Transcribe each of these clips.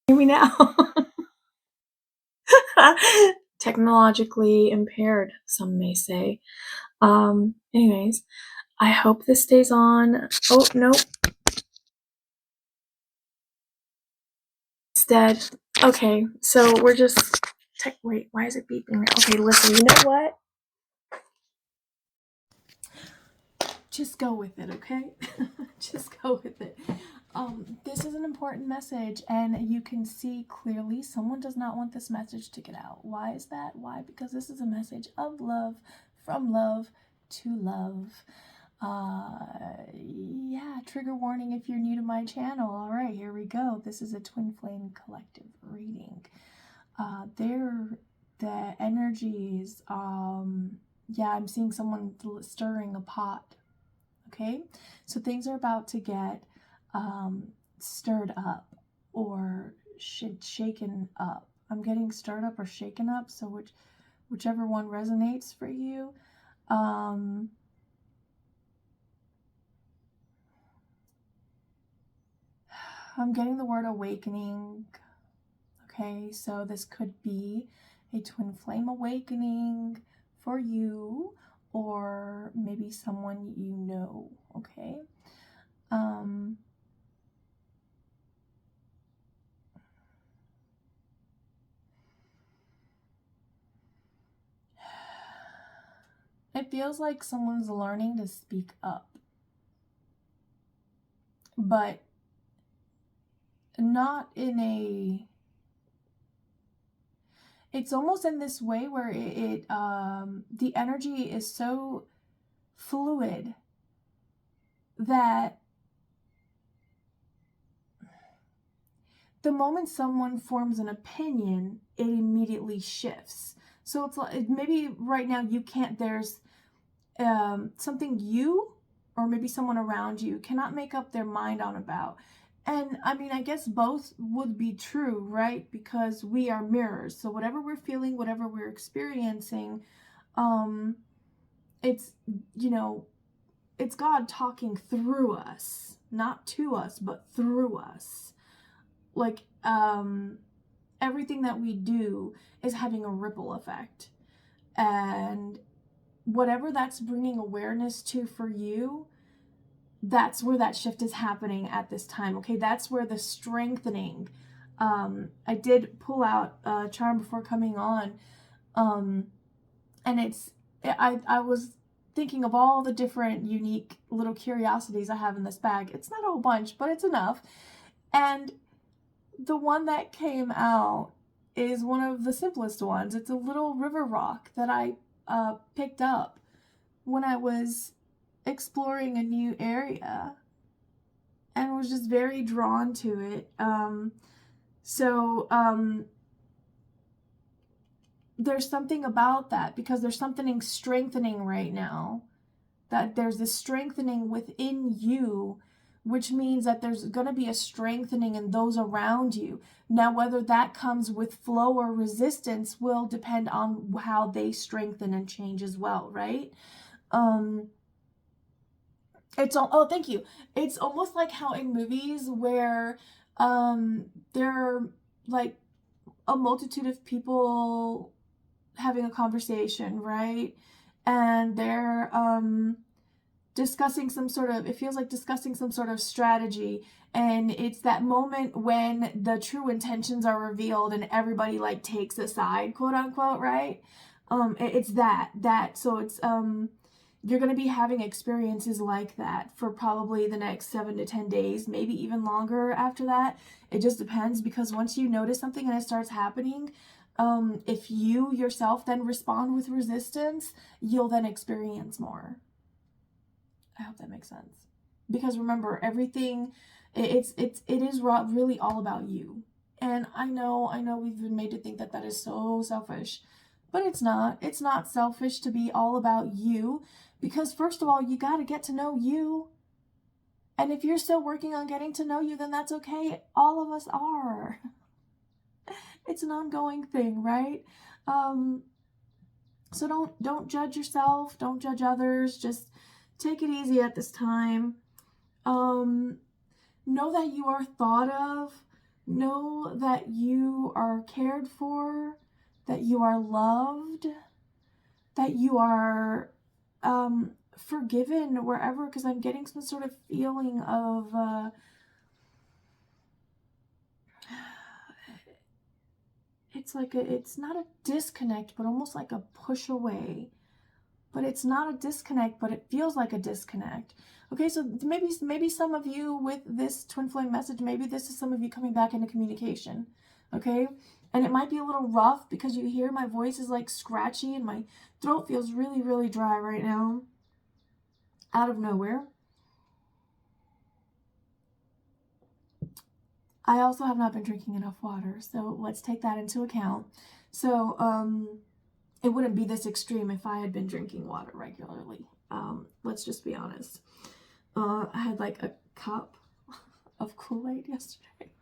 Hear me now. Technologically impaired, some may say. Anyways, I hope this stays on. Oh, no. It's dead. Okay, so we're just. Wait, why is it beeping? Okay, listen, you know what? Just go with it, okay? Just go with it. This is an important message, and you can see clearly someone does not want this message to get out. Why is that? Why? Because this is a message of love, from love to love. Yeah, trigger warning if you're new to my channel. All right, here we go. This is a Twin Flame Collective reading. The energies, yeah, I'm seeing someone stirring a pot. Okay, so things are about to get stirred up or shaken up. I'm getting stirred up or shaken up, so whichever one resonates for you. I'm getting the word awakening. Okay, so this could be a twin flame awakening for you, or maybe someone you know. Okay. It feels like someone's learning to speak up, but not in a, it's almost in this way where the energy is so fluid that the moment someone forms an opinion, it immediately shifts. So it's like, maybe right now you can't, there's something you or maybe someone around you cannot make up their mind on about. And I mean, I guess both would be true, right? Because we are mirrors. So whatever we're feeling, whatever we're experiencing, it's, you know, it's God talking through us, not to us, but through us. Like, everything that we do is having a ripple effect. And whatever that's bringing awareness to for you, that's where that shift is happening at this time. Okay, that's where the strengthening. I did pull out a charm before coming on, and I was thinking of all the different unique little curiosities I have in this bag. It's not a whole bunch, but it's enough. And the one that came out is one of the simplest ones. It's a little river rock that I picked up when I was exploring a new area and was just very drawn to it. There's something about that, because there's something strengthening right now, that there's this strengthening within you, which means that there's going to be a strengthening in those around you. Now, whether that comes with flow or resistance will depend on how they strengthen and change as well, right? Oh, thank you. It's almost like how in movies where there are like a multitude of people having a conversation, right? And they're discussing some sort of, it feels like discussing some sort of strategy, and it's that moment when the true intentions are revealed and everybody like takes a side, quote unquote, right? It's that so it's you're going to be having experiences like that for probably the next 7 to 10 days, maybe even longer after that. It just depends, because once you notice something and it starts happening, if you yourself then respond with resistance, you'll then experience more. I hope that makes sense. Because remember, everything, it is really all about you. And I know we've been made to think that that is so selfish, but it's not. It's not selfish to be all about you, because first of all, you got to get to know you. And if you're still working on getting to know you, then that's okay. All of us are. It's an ongoing thing, right? So don't judge yourself, don't judge others, just take it easy at this time. Know that you are thought of. Know that you are cared for, that you are loved, that you are forgiven wherever, because I'm getting some sort of feeling of it's not a disconnect, but almost like a push away. But it's not a disconnect, but it feels like a disconnect. Okay, so maybe some of you with this twin flame message, maybe this is some of you coming back into communication. Okay, and it might be a little rough because you hear my voice is like scratchy and my throat feels really, really dry right now, out of nowhere. I also have not been drinking enough water, so let's take that into account. So it wouldn't be this extreme if I had been drinking water regularly. Let's just be honest. I had like a cup of Kool-Aid yesterday.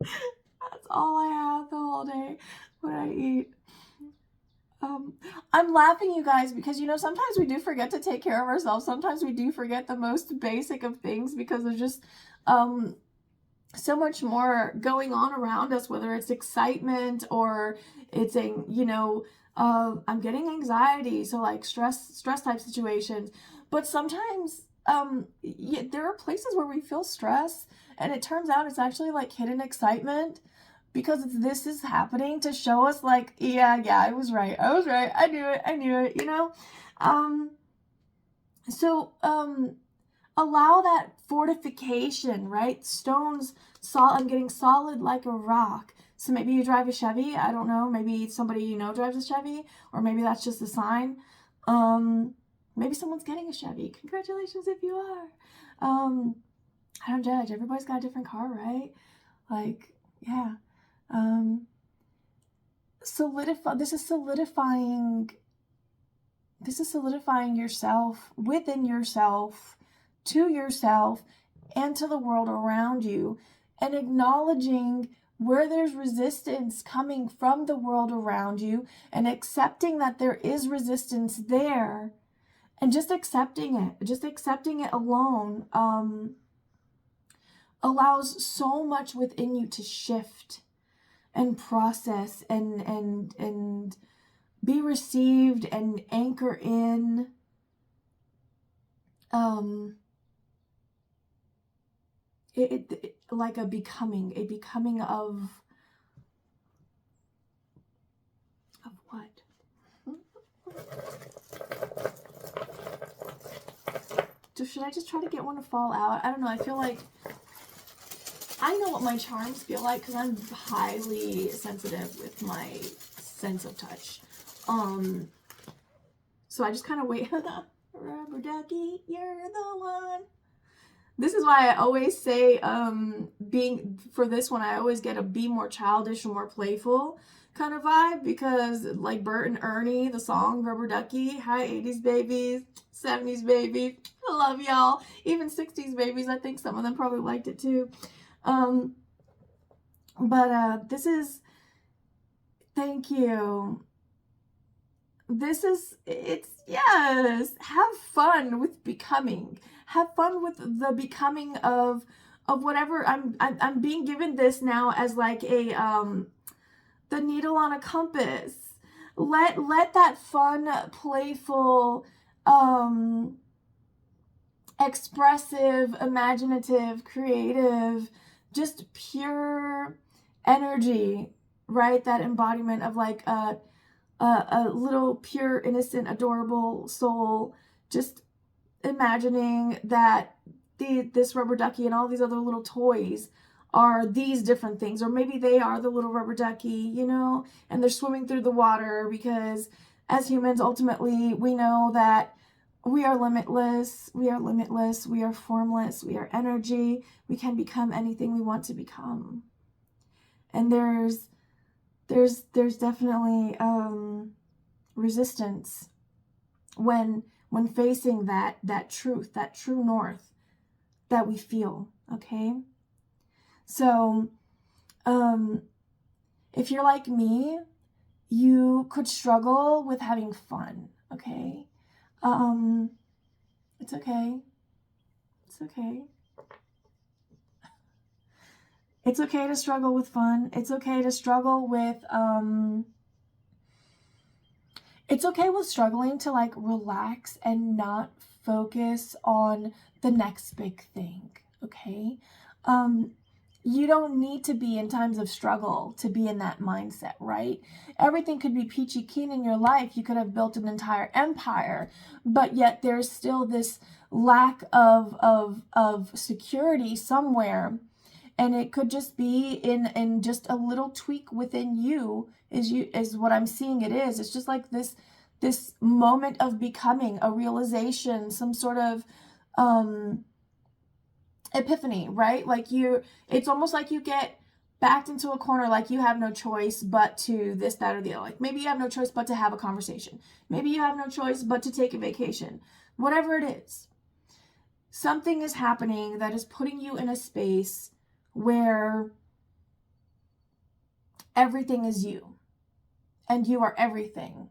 That's all I had the whole day when I eat. I'm laughing, you guys, because sometimes we do forget to take care of ourselves. Sometimes we do forget the most basic of things because there's just so much more going on around us, whether it's excitement or it's I'm getting anxiety, so like stress type situations. But sometimes there are places where we feel stress and it turns out it's actually like hidden excitement, because this is happening to show us like, yeah, I was right, I knew it, so allow that fortification, right? Stones, I'm getting solid like a rock. So maybe you drive a Chevy, I don't know, maybe somebody drives a Chevy, or maybe that's just a sign. Maybe someone's getting a Chevy. Congratulations if you are. I don't judge. Everybody's got a different car, right? Like, yeah. This is solidifying yourself within yourself, to yourself, and to the world around you, and acknowledging where there's resistance coming from the world around you, and accepting that there is resistance there, and just accepting it alone allows so much within you to shift and process and be received and anchor in. It like a becoming of what? So should I just try to get one to fall out? I don't know. I feel like I know what my charms feel like because I'm highly sensitive with my sense of touch. So I just kind of wait. Rubber ducky, you're the one. This is why I always say, for this one, I always get a be more childish and more playful kind of vibe, because like Bert and Ernie, the song Rubber Ducky, hi 80s babies, 70s babies, I love y'all. Even 60s babies, I think some of them probably liked it too. This is, thank you. Yes, have fun with becoming. Have fun with the becoming of whatever. I'm being given this now as like a the needle on a compass. Let that fun, playful, expressive, imaginative, creative, just pure energy, right? That embodiment of like a little pure, innocent, adorable soul, just imagining that this rubber ducky and all these other little toys are these different things, or maybe they are the little rubber ducky, and they're swimming through the water, because as humans, ultimately, we know that we are limitless, we are formless, we are energy, we can become anything we want to become. And there's definitely resistance when facing that truth, that true north that we feel. Okay, so if you're like me, you could struggle with having fun. Okay, it's okay. It's okay to struggle with fun. It's okay to struggle with, it's okay with struggling to like relax and not focus on the next big thing. Okay. Um, you don't need to be in times of struggle to be in that mindset, right? Everything could be peachy keen in your life. You could have built an entire empire, but yet there's still this lack of security somewhere, and it could just be in just a little tweak within you is what I'm seeing it is. It's just like this moment of becoming, a realization, some sort of epiphany, right? Like it's almost like you get backed into a corner, like you have no choice but to this, that, or the other. Like maybe you have no choice but to have a conversation. Maybe you have no choice but to take a vacation. Whatever it is, something is happening that is putting you in a space where everything is you and you are everything.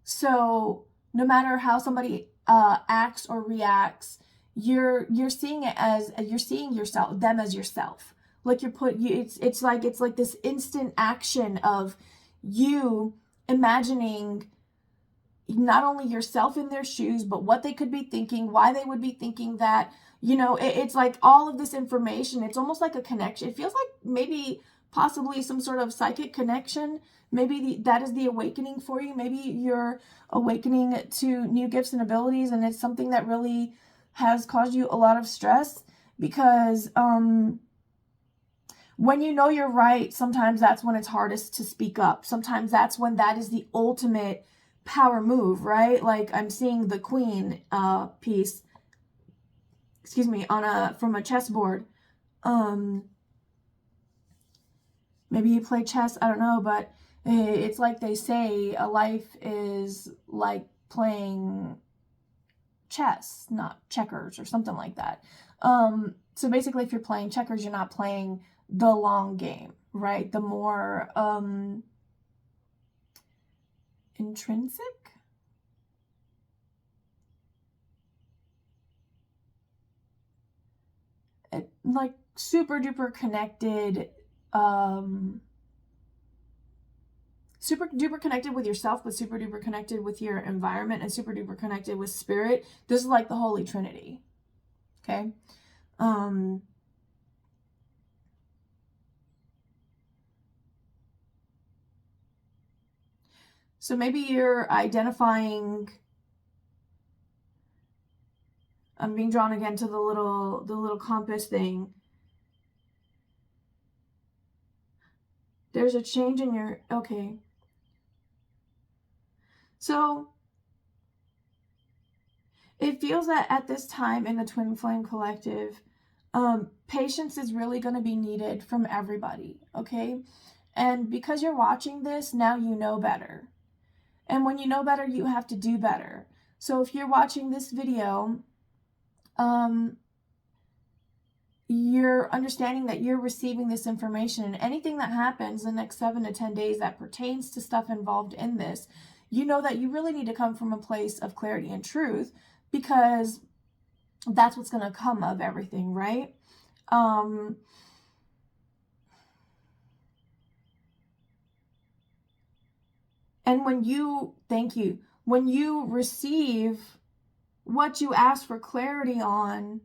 So no matter how somebody acts or reacts, you're seeing it as, you're seeing yourself, them as yourself. Like it's like this instant action of you imagining not only yourself in their shoes, but what they could be thinking, why they would be thinking that. It's like all of this information. It's almost like a connection. It feels like maybe possibly some sort of psychic connection. Maybe that is the awakening for you. Maybe you're awakening to new gifts and abilities, and it's something that really has caused you a lot of stress, because when you know you're right, sometimes that's when it's hardest to speak up. Sometimes that's when that is the ultimate power move, right? Like I'm seeing the queen piece, from a chessboard. Maybe you play chess, I don't know, but it's like they say a life is like playing chess, not checkers or something like that. So basically, if you're playing checkers, you're not playing the long game, right? The more intrinsic, like super duper connected, super duper connected with yourself, but super duper connected with your environment, and super duper connected with spirit. This is like the Holy Trinity. Okay. So maybe you're identifying, I'm being drawn again to the little compass thing. There's a change in your, okay. So it feels that at this time in the Twin Flame Collective, patience is really going to be needed from everybody, okay? And because you're watching this, now you know better. And when you know better, you have to do better. So if you're watching this video, you're understanding that you're receiving this information, and anything that happens the next 7 to 10 days that pertains to stuff involved in this, you know that you really need to come from a place of clarity and truth, because that's what's going to come of everything, right? And when you receive what you ask for clarity on,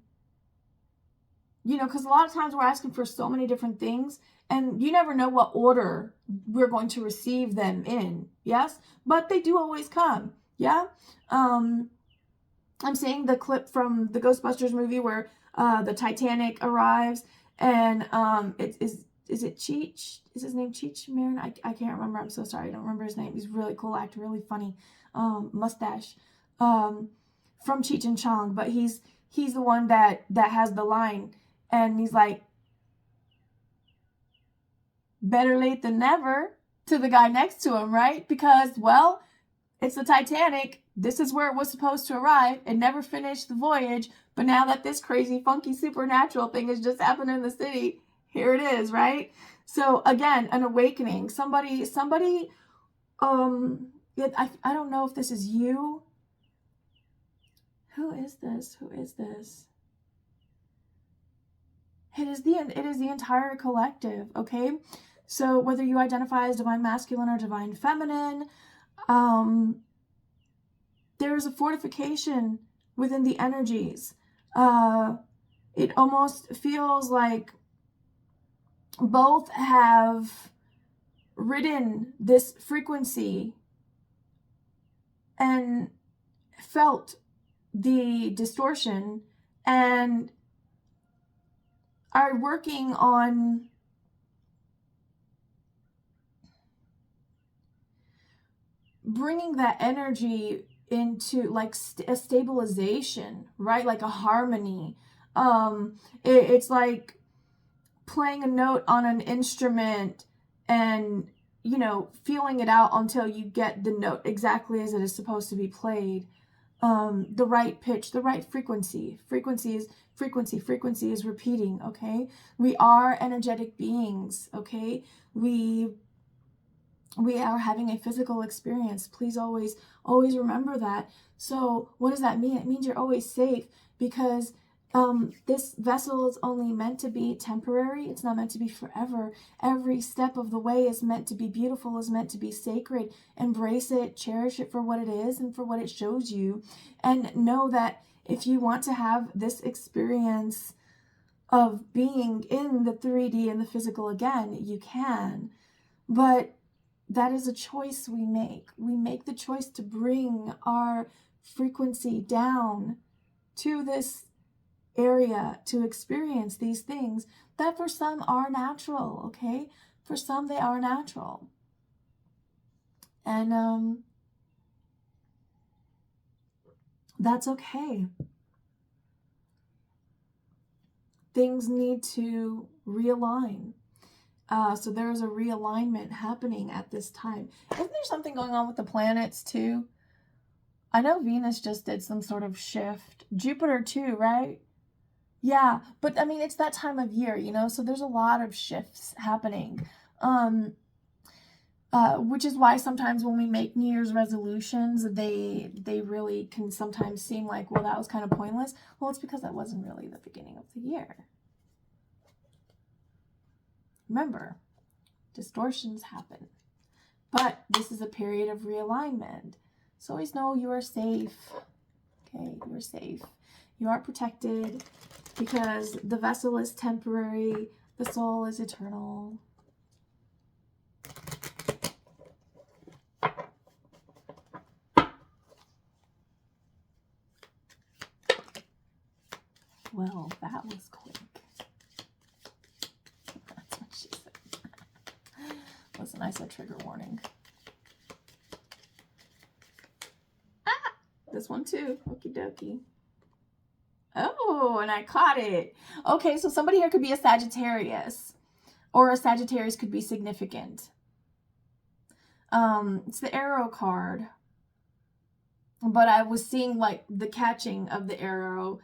because a lot of times we're asking for so many different things, and you never know what order we're going to receive them in. Yes, but they do always come. Yeah. I'm seeing the clip from the Ghostbusters movie where the Titanic arrives, and is it Cheech? Is his name Cheech Marin? I can't remember. I'm so sorry. I don't remember his name. He's a really cool actor, really funny, mustache, from Cheech and Chong. But he's the one that has the line, and he's like, better late than never, to the guy next to him, right? Because, well, it's the Titanic. This is where it was supposed to arrive. It never finished the voyage. But now that this crazy, funky, supernatural thing has just happened in the city, here it is, right? So again, an awakening. Somebody, I don't know if this is you. Who is this? It is the entire collective, okay? So whether you identify as divine masculine or divine feminine, there is a fortification within the energies. It almost feels like both have ridden this frequency and felt the distortion and are working on bringing that energy into like a stabilization, right? Like a harmony. It's like playing a note on an instrument and, feeling it out until you get the note exactly as it is supposed to be played. The right pitch, the right frequency. Frequency is repeating, okay? We are energetic beings, okay? We are having a physical experience. Please always remember that. So what does that mean? It means you're always safe, because this vessel is only meant to be temporary. It's not meant to be forever. Every step of the way is meant to be beautiful, is meant to be sacred. Embrace it, cherish it for what it is and for what it shows you. And know that if you want to have this experience of being in the 3D and the physical again, you can. But that is a choice we make. We make the choice to bring our frequency down to this area to experience these things that for some are natural, okay? For some, they are natural. And that's okay. Things need to realign. So there's a realignment happening at this time. Isn't there something going on with the planets too? I know Venus just did some sort of shift. Jupiter too, right? Yeah, but I mean, it's that time of year, so there's a lot of shifts happening. Which is why sometimes when we make New Year's resolutions, they really can sometimes seem like, well, that was kind of pointless. Well, it's because that wasn't really the beginning of the year. Remember, distortions happen. But this is a period of realignment. So always know you are safe. Okay, you're safe. You are protected because the vessel is temporary. The soul is eternal. Well, that was quick. That's what she said. Listen, I said trigger warning. This one too. Okie dokie. Oh, and I caught it. Okay, so somebody here could be a Sagittarius, or a Sagittarius could be significant. It's the arrow card, but I was seeing like the catching of the arrow,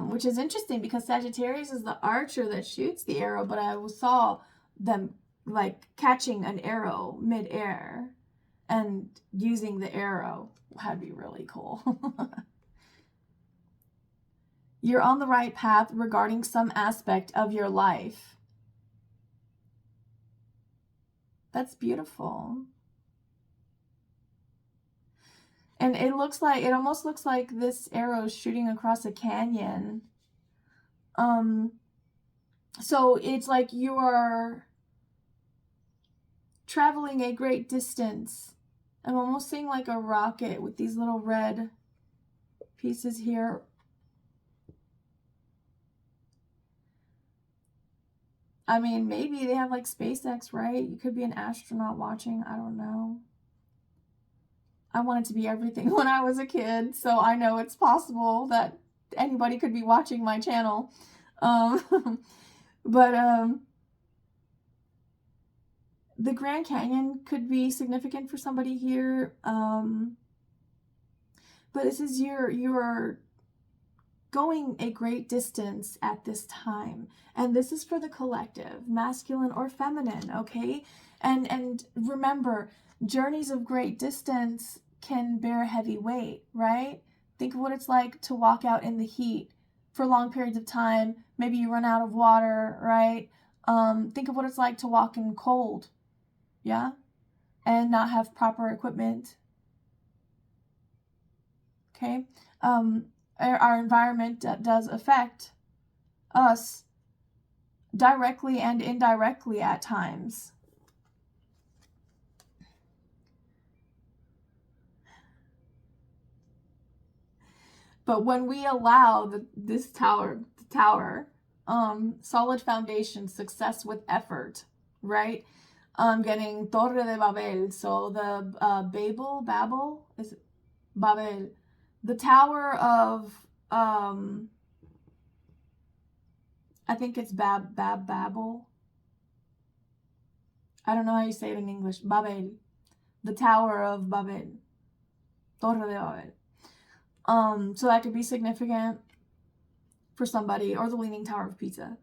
which is interesting because Sagittarius is the archer that shoots the arrow, but I saw them like catching an arrow mid-air and using the arrow. That'd be really cool. You're on the right path regarding some aspect of your life. That's beautiful. And it almost looks like this arrow is shooting across a canyon. So it's like you are traveling a great distance. I'm almost seeing like a rocket with these little red pieces here. I mean, maybe they have like SpaceX, right? You could be an astronaut watching. I don't know. I wanted to be everything when I was a kid, so I know it's possible that anybody could be watching my channel. But the Grand Canyon could be significant for somebody here. But this is you're going a great distance at this time. And this is for the collective, masculine or feminine, okay? And remember, journeys of great distance can bear heavy weight, right? Think of what it's like to walk out in the heat for long periods of time, Maybe you run out of water, right? Think of what it's like to walk in cold, yeah? And not have proper equipment, okay? Our environment does affect us directly and indirectly at times. But when we allow this tower, solid foundation, success with effort, right? Getting Torre de Babel, so the Babel is it Babel, the Tower of I think it's Babel. I don't know how you say it in English. Babel, the Tower of Babel, Torre de Babel. So that could be significant for somebody, or the Leaning Tower of Pisa.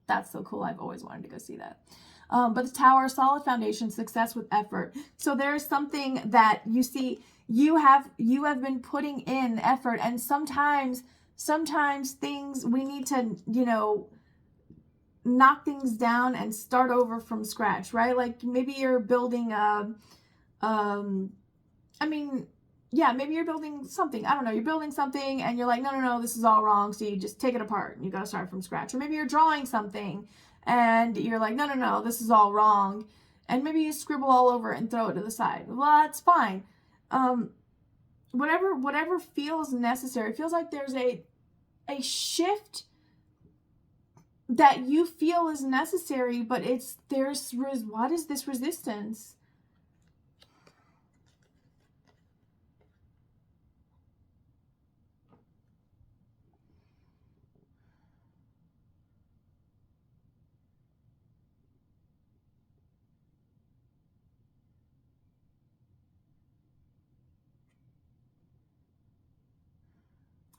That's so cool. I've always wanted to go see that. But the tower, solid foundation, success with effort. So there's something that you see, you have been putting in effort, and sometimes things we need to, knock things down and start over from scratch, right? Like maybe you're building maybe you're building something. I don't know. You're building something and you're like, no, this is all wrong. So you just take it apart and you got to start from scratch. Or maybe you're drawing something and you're like, no, this is all wrong. And maybe you scribble all over it and throw it to the side. Well, that's fine. Whatever feels necessary. It feels like there's a shift that you feel is necessary, but what is this resistance?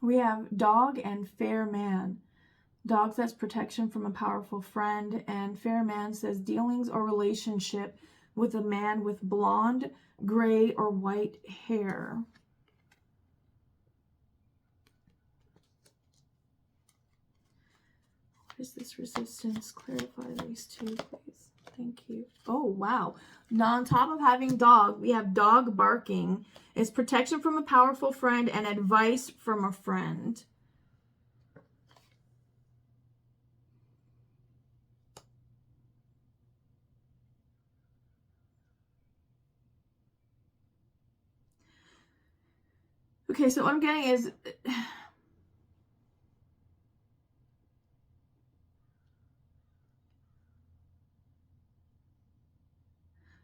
We have dog and fair man. Dog says protection from a powerful friend, and fair man says dealings or relationship with a man with blonde, gray, or white hair. What is this resistance? Clarify these two, please. Thank you. Oh, wow. Now, on top of having dog, we have dog barking. It's protection from a powerful friend and advice from a friend. Okay, so what I'm getting is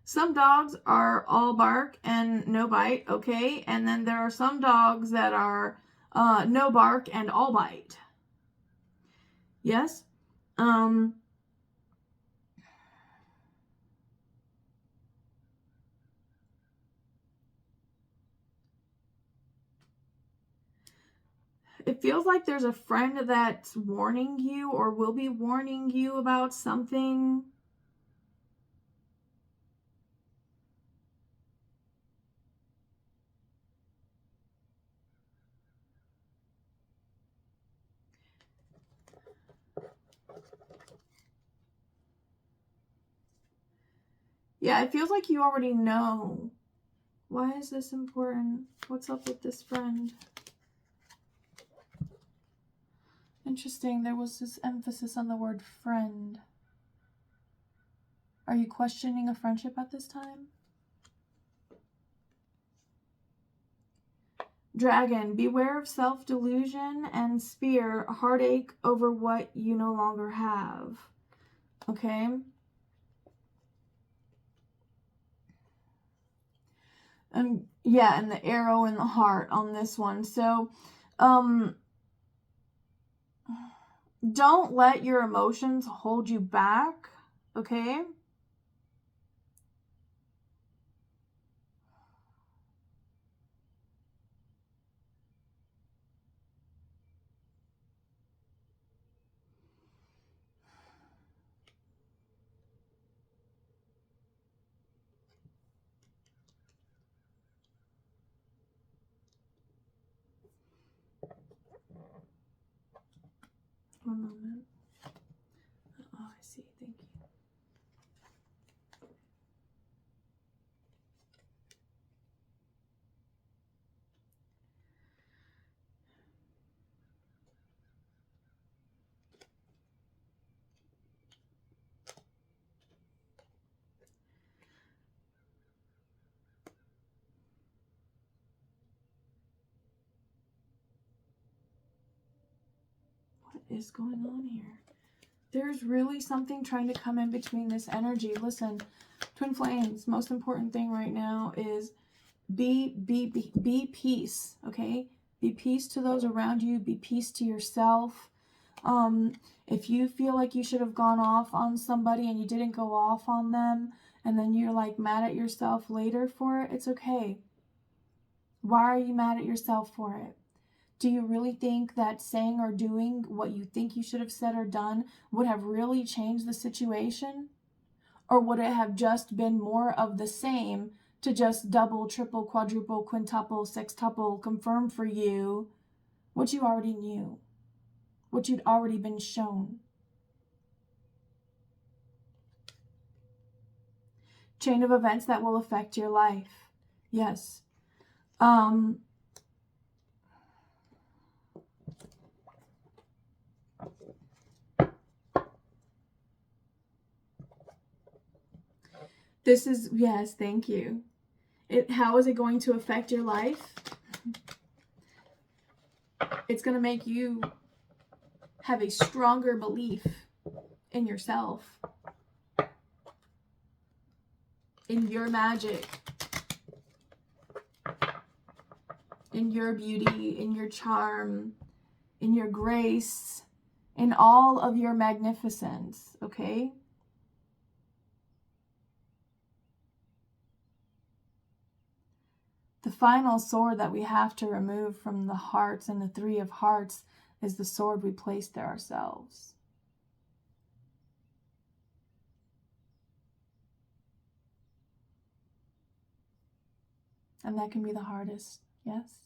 some dogs are all bark and no bite, okay? And then there are some dogs that are no bark and all bite. Yes? It feels like there's a friend that's warning you or will be warning you about something. Yeah, it feels like you already know. Why is this important? What's up with this friend? Interesting. There was this emphasis on the word friend. Are you questioning a friendship at this time? Dragon, beware of self-delusion and spear, heartache over what you no longer have. Okay? And yeah, and the arrow in the heart on this one. So, don't let your emotions hold you back, okay? One moment. is going on here? There's really something trying to come in between this energy. Listen, twin flames, most important thing right now is be peace, okay? Be peace to those around you. Be peace to yourself. If you feel like you should have gone off on somebody and you didn't go off on them, and then you're like mad at yourself later for it, it's okay. Why are you mad at yourself for it? Do you really think that saying or doing what you think you should have said or done would have really changed the situation? Or would it have just been more of the same to just double, triple, quadruple, quintuple, sextuple confirm for you what you already knew, what you'd already been shown? Chain of events that will affect your life. Yes. This is, yes, thank you. How is it going to affect your life? It's going to make you have a stronger belief in yourself, in your magic, in your beauty, in your charm, in your grace, in all of your magnificence, okay? The final sword that we have to remove from the hearts and the Three of Hearts is the sword we place there ourselves. And that can be the hardest, yes?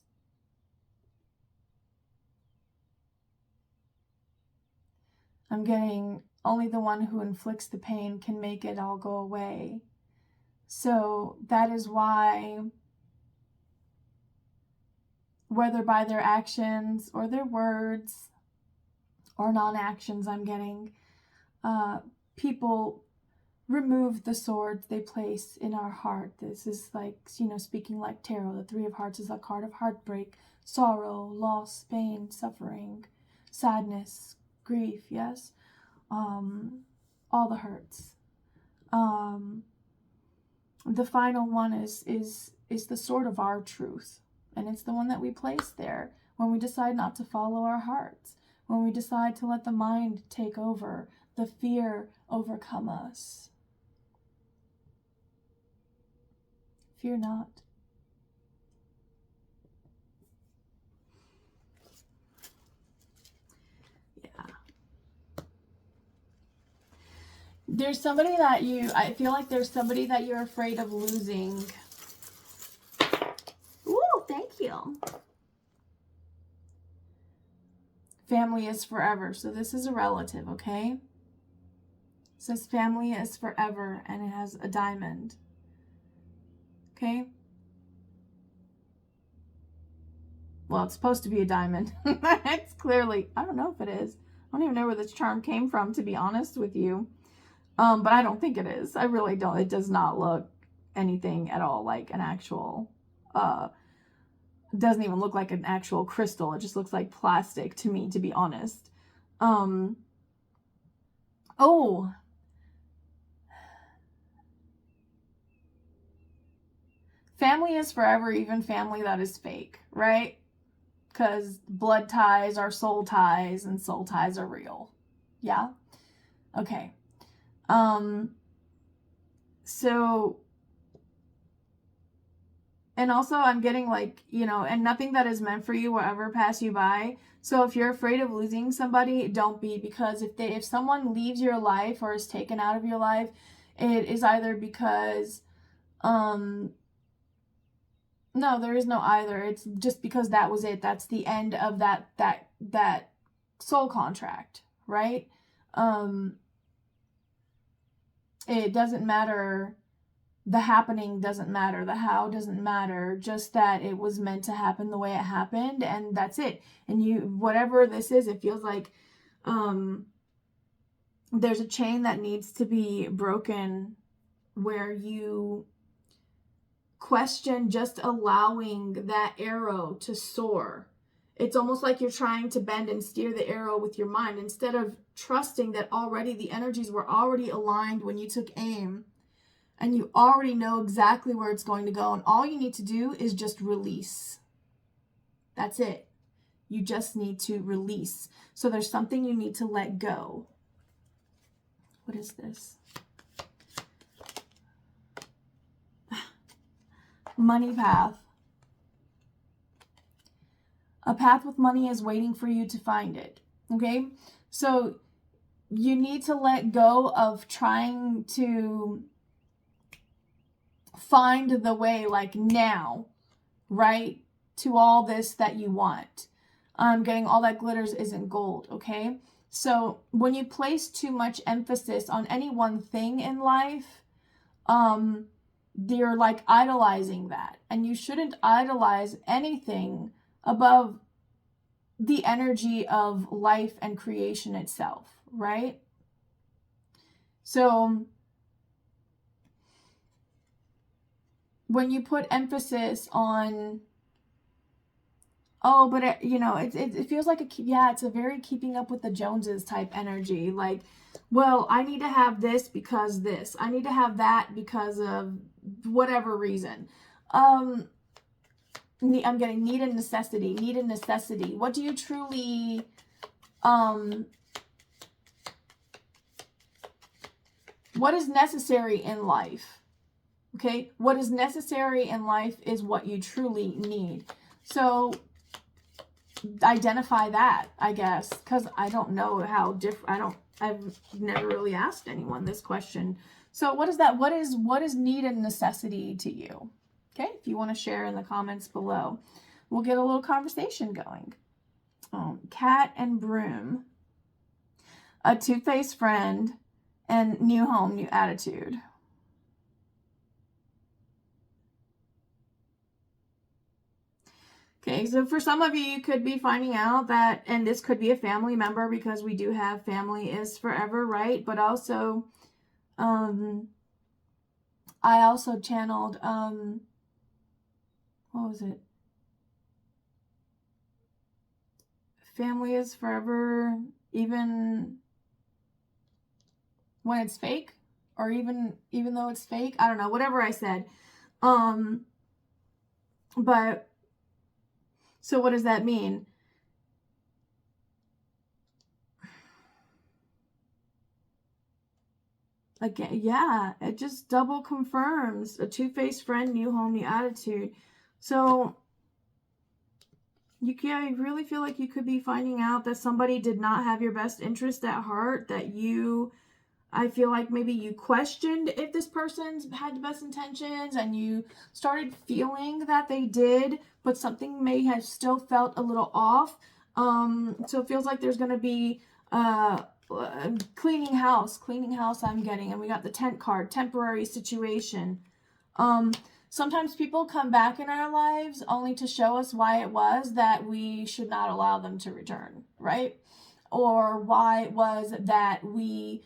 I'm getting only the one who inflicts the pain can make it all go away. So that is why, whether by their actions or their words or non-actions, I'm getting people remove the swords they place in our heart. This is like, speaking like tarot. The Three of Hearts is a card of heartbreak, sorrow, loss, pain, suffering, sadness, grief, yes? All the hurts. The final one is the sword of our truth. And it's the one that we place there when we decide not to follow our hearts, when we decide to let the mind take over, the fear overcome us. Fear not. Yeah. There's somebody that I feel like there's somebody that you're afraid of losing. Ooh, thank you. Family is forever. So this is a relative, okay? It says family is forever, and it has a diamond. Okay? Well, it's supposed to be a diamond. It's clearly, I don't know if it is. I don't even know where this charm came from, to be honest with you. But I don't think it is. I really don't. It does not look anything at all like an actual, it doesn't even look like an actual crystal. It just looks like plastic to me, to be honest. Oh. Family is forever, even family that is fake, right? Because blood ties are soul ties and soul ties are real. Yeah? Okay. So, and also I'm getting like, and nothing that is meant for you will ever pass you by. So if you're afraid of losing somebody, don't be, because if someone leaves your life or is taken out of your life, it is either because, no, there is no either. It's just because that was it. That's the end of that soul contract, right? It doesn't matter. The happening doesn't matter. The how doesn't matter. Just that it was meant to happen the way it happened, and that's it. And whatever this is, it feels like there's a chain that needs to be broken where you question just allowing that arrow to soar. It's almost like you're trying to bend and steer the arrow with your mind instead of trusting that already the energies were already aligned when you took aim, and you already know exactly where it's going to go. And all you need to do is just release. That's it. You just need to release. So there's something you need to let go. What is this? Money path. A path with money is waiting for you to find it. Okay? So you need to let go of trying to find the way like now, right? To all this that you want. Getting all that glitters isn't gold, okay? So when you place too much emphasis on any one thing in life, you're like idolizing that. And you shouldn't idolize anything above the energy of life and creation itself, right? So when you put emphasis on, oh, but it feels like it's a very keeping up with the Joneses type energy. Like, well, I need to have this because this. I need to have that because of whatever reason. I'm getting need and necessity. Need and necessity. What do you truly, what is necessary in life? Okay, what is necessary in life is what you truly need. So identify that, I guess, because I don't know how different. I've never really asked anyone this question. So what is that? What is need and necessity to you? Okay, if you want to share in the comments below, we'll get a little conversation going. Cat and broom, a two-faced friend, and new home, new attitude. Okay, so for some of you, you could be finding out that, and this could be a family member because we do have family is forever, right? But also, I also channeled, what was it? Family is forever, even when it's fake, or even though it's fake. I don't know, whatever I said. But so what does that mean? Again, yeah, it just double confirms a two-faced friend, new home, new attitude. So I really feel like you could be finding out that somebody did not have your best interest at heart, that I feel like maybe you questioned if this person's had the best intentions and you started feeling that they did, but something may have still felt a little off. So it feels like there's going to be cleaning house I'm getting, and we got the tent card, temporary situation. Sometimes people come back in our lives only to show us why it was that we should not allow them to return, right? Or why it was that we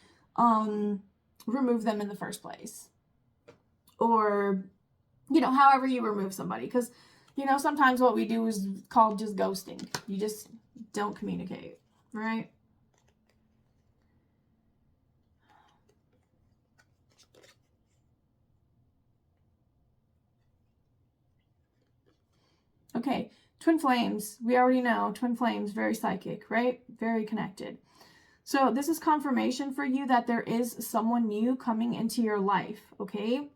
remove them in the first place, or however you remove somebody, because sometimes what we do is called just ghosting. You just don't communicate, right? Okay, twin flames, we already know twin flames, very psychic, right? Very connected. So this is confirmation for you that there is someone new coming into your life, okay?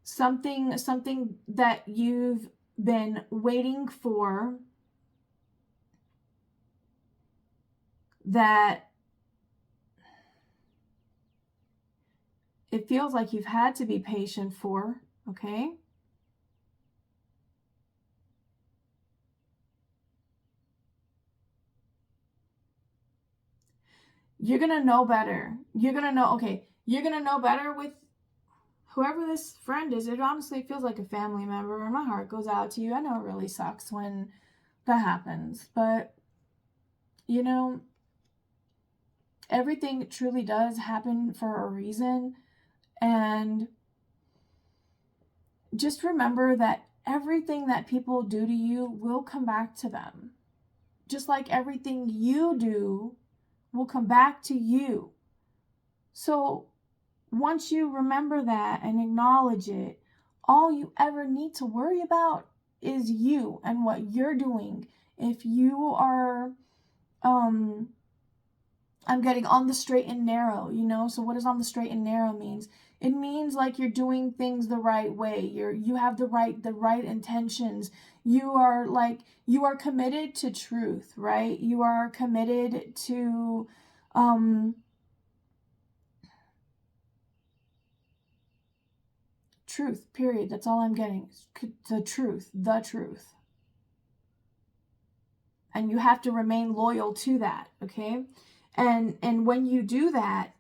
Something that you've been waiting for, that it feels like you've had to be patient for, okay? You're going to know better. You're going to know, okay, you're going to know better with whoever this friend is. It honestly feels like a family member, and my heart goes out to you. I know it really sucks when that happens, but everything truly does happen for a reason. And just remember that everything that people do to you will come back to them. just like everything you do will come back to you. So once you remember that and acknowledge it, all you ever need to worry about is you and what you're doing. If you are, I'm getting on the straight and narrow, so what does on the straight and narrow means? It means like you're doing things the right way. You have the right intentions. You are committed to truth, right? You are committed to, truth, period. That's all I'm getting. The truth. And you have to remain loyal to that, okay? And when you do that,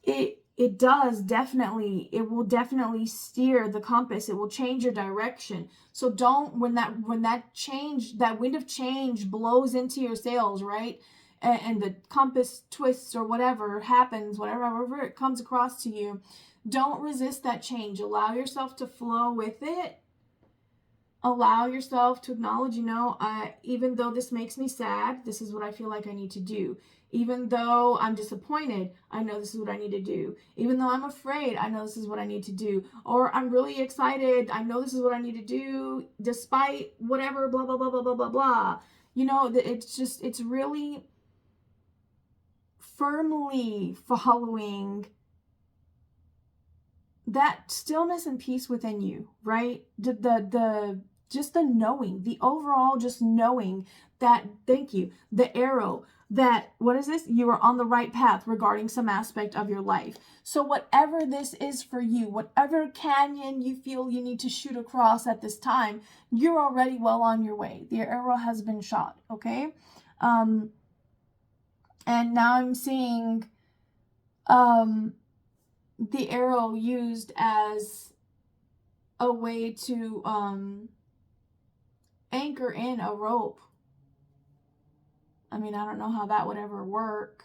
it will definitely steer the compass. It will change your direction. So don't, when that wind of change blows into your sails, right? And the compass twists or whatever happens, whatever it comes across to you, don't resist that change. Allow yourself to flow with it. Allow yourself to acknowledge, even though this makes me sad, this is what I feel like I need to do. Even though I'm disappointed, I know this is what I need to do. Even though I'm afraid, I know this is what I need to do. Or I'm really excited, I know this is what I need to do, despite whatever, blah, blah, blah, blah, blah, blah, blah. It's really firmly following that stillness and peace within you, right? Just the knowing, the overall just knowing that, thank you, the arrow, that, what is this? You are on the right path regarding some aspect of your life. So whatever this is for you, whatever canyon you feel you need to shoot across at this time, you're already well on your way. The arrow has been shot, okay? And now I'm seeing the arrow used as a way to anchor in a rope. I mean, I don't know how that would ever work,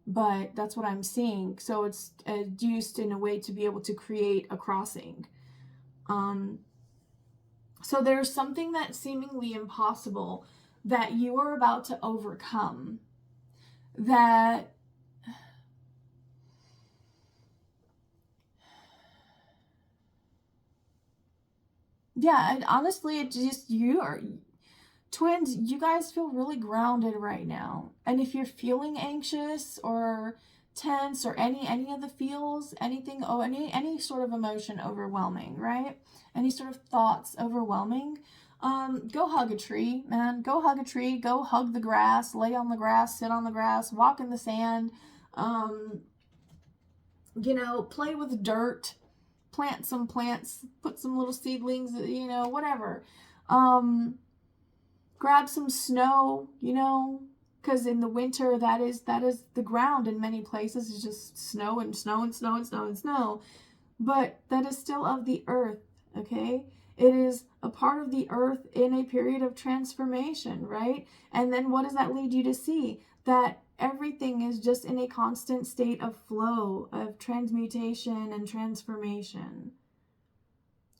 but that's what I'm seeing. So it's used in a way to be able to create a crossing. So there's something that's seemingly impossible that you are about to overcome. Honestly, it just, twins, you guys feel really grounded right now. And if you're feeling anxious or tense or any of the feels, anything, any sort of emotion overwhelming, right? Any sort of thoughts overwhelming, go hug a tree, man. Go hug a tree. Go hug the grass. Lay on the grass. Sit on the grass. Walk in the sand. Play with dirt. Plant some plants. Put some little seedlings. Whatever. Grab some snow. Because in the winter, that is the ground in many places is just snow and snow and snow and snow and snow. But that is still of the earth, okay? It is a part of the earth in a period of transformation, right? And then what does that lead you to see? That everything is just in a constant state of flow, of transmutation and transformation.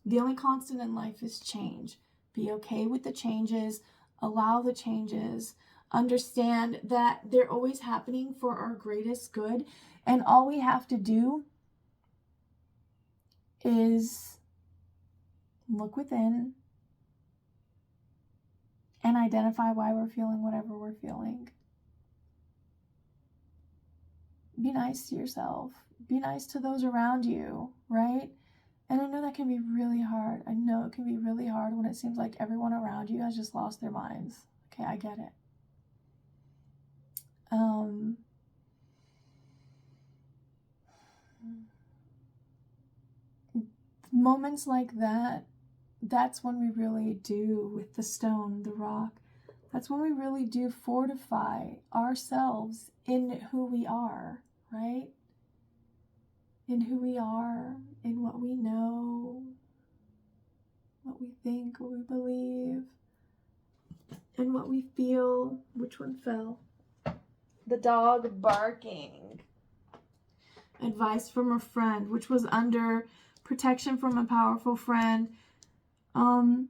The only constant in life is change. Be okay with the changes. Allow the changes. Understand that they're always happening for our greatest good. And all we have to do is look within and identify why we're feeling whatever we're feeling. Be nice to yourself. Be nice to those around you, right? And I know that can be really hard. I know it can be really hard when it seems like everyone around you has just lost their minds. Okay, I get it. Moments like that, that's when we really do, with the stone, the rock, that's when we really do fortify ourselves in who we are, right? In who we are, in what we know, what we think, what we believe, and what we feel. Which one fell? The dog barking. Advice from a friend, which was under protection from a powerful friend. For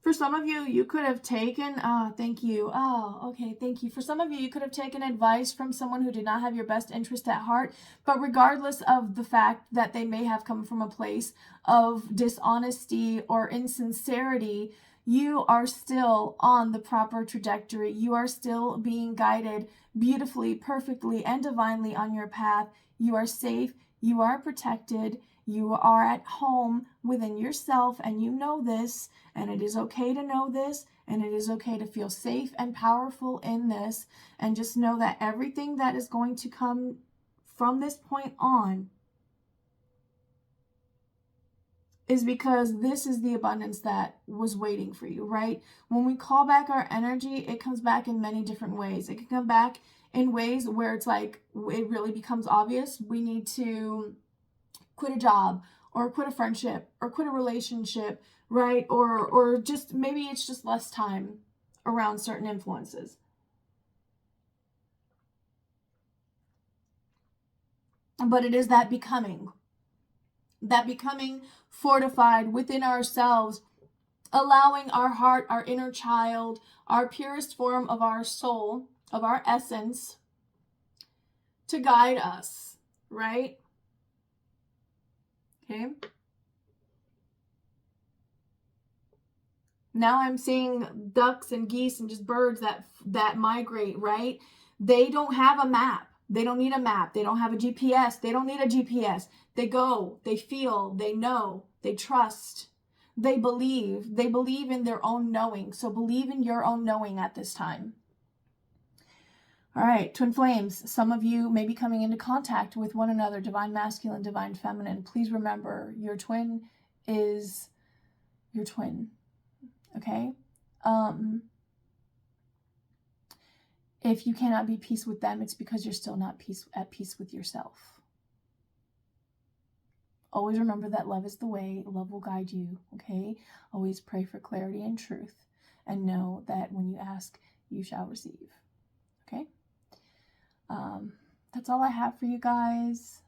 For some of you, you could have taken, thank you. Oh, okay, thank you. For some of you, you could have taken advice from someone who did not have your best interest at heart. But regardless of the fact that they may have come from a place of dishonesty or insincerity, you are still on the proper trajectory. You are still being guided beautifully, perfectly, and divinely on your path. You are safe. You are protected. You are at home within yourself, and you know this, and it is okay to know this, and it is okay to feel safe and powerful in this, and just know that everything that is going to come from this point on is because this is the abundance that was waiting for you, right? When we call back our energy, it comes back in many different ways. It can come back in ways where it's like it really becomes obvious we need to quit a job or quit a friendship or quit a relationship, right? Or just maybe it's just less time around certain influences. But it is that becoming fortified within ourselves, allowing our heart, our inner child, our purest form of our soul, of our essence, to guide us, right? Okay. Now I'm seeing ducks and geese and just birds that migrate, right? They don't have a map. They don't need a map. They don't have a GPS. They don't need a GPS. They go, they feel, they know, they trust, they believe. They believe in their own knowing. So believe in your own knowing at this time. All right, twin flames, some of you may be coming into contact with one another, divine masculine, divine feminine. Please remember, your twin is your twin, okay? If you cannot be peace with them, it's because you're still not at peace with yourself. Always remember that love is the way, love will guide you, okay? Always pray for clarity and truth, and know that when you ask, you shall receive, okay? That's all I have for you guys.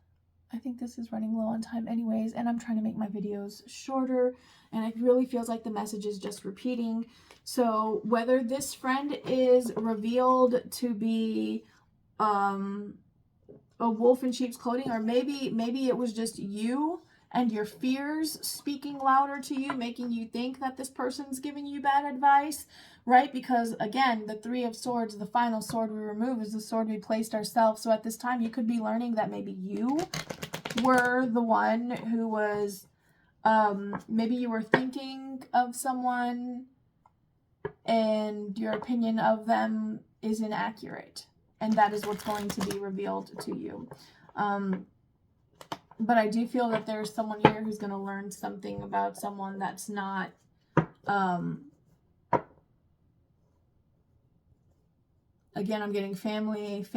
I think this is running low on time anyways, and I'm trying to make my videos shorter, and it really feels like the message is just repeating. So whether this friend is revealed to be a wolf in sheep's clothing, or maybe it was just you and your fears speaking louder to you, making you think that this person's giving you bad advice, right? Because again, the Three of Swords, the final sword we remove, is the sword we placed ourselves. So at this time, you could be learning that maybe you were the one who was, maybe you were thinking of someone and your opinion of them is inaccurate. And that is what's going to be revealed to you. But I do feel that there's someone here who's going to learn something about someone that's not, again, I'm getting family. If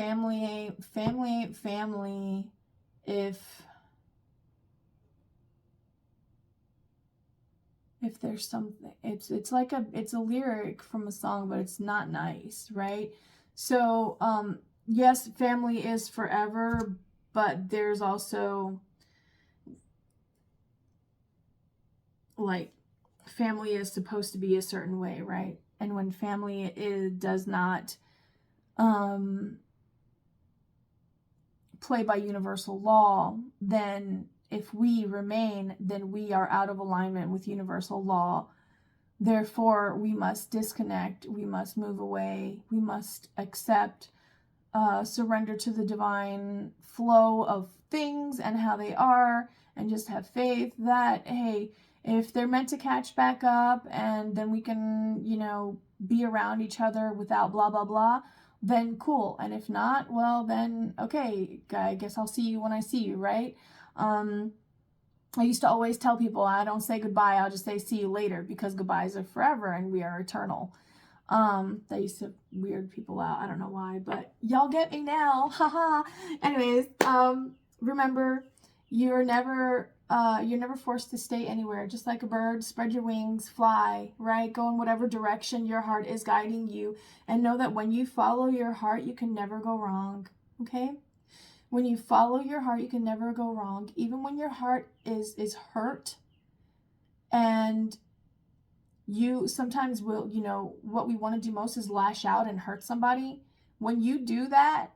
there's something, it's like it's a lyric from a song, but it's not nice, right? So, yes, family is forever, but there's also, like, family is supposed to be a certain way, right? And when family does not play by universal law, then if we remain, then we are out of alignment with universal law. Therefore, we must disconnect, we must move away, we must accept, surrender to the divine flow of things and how they are, and just have faith that, hey, if they're meant to catch back up and then we can, you know, be around each other without blah, blah, blah, then cool. And if not, well, then, okay, I guess I'll see you when I see you, right? I used to always tell people, I don't say goodbye, I'll just say see you later, because goodbyes are forever and we are eternal. That used to weird people out. I don't know why, but y'all get me now. Haha. Anyways, remember, you're never forced to stay anywhere. Just like a bird, spread your wings, fly, right? Go in whatever direction your heart is guiding you, and know that when you follow your heart, you can never go wrong, okay? When you follow your heart, you can never go wrong. Even when your heart is hurt and You sometimes will, what we want to do most is lash out and hurt somebody. When you do that,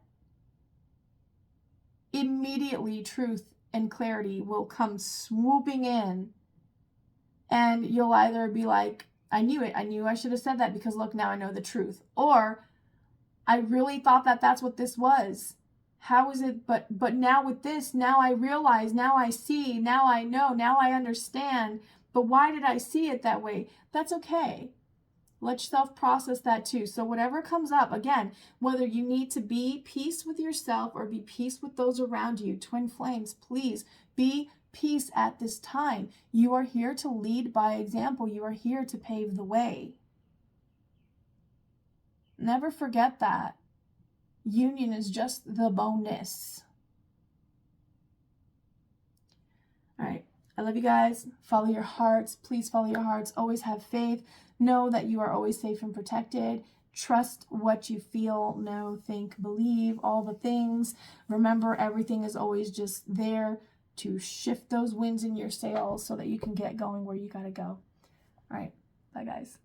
immediately truth and clarity will come swooping in, and you'll either be like, I knew it. I knew I should have said that because look, now I know the truth. Or I really thought that that's what this was. How is it? But now with this, now I realize, now I see, now I know, now I understand. But why did I see it that way? That's okay. Let yourself process that too. So whatever comes up, again, whether you need to be peace with yourself or be peace with those around you, twin flames, please be peace at this time. You are here to lead by example. You are here to pave the way. Never forget that. Union is just the bonus. All right. I love you guys. Follow your hearts. Please follow your hearts. Always have faith. Know that you are always safe and protected. Trust what you feel, know, think, believe, all the things. Remember, everything is always just there to shift those winds in your sails so that you can get going where you got to go. All right. Bye, guys.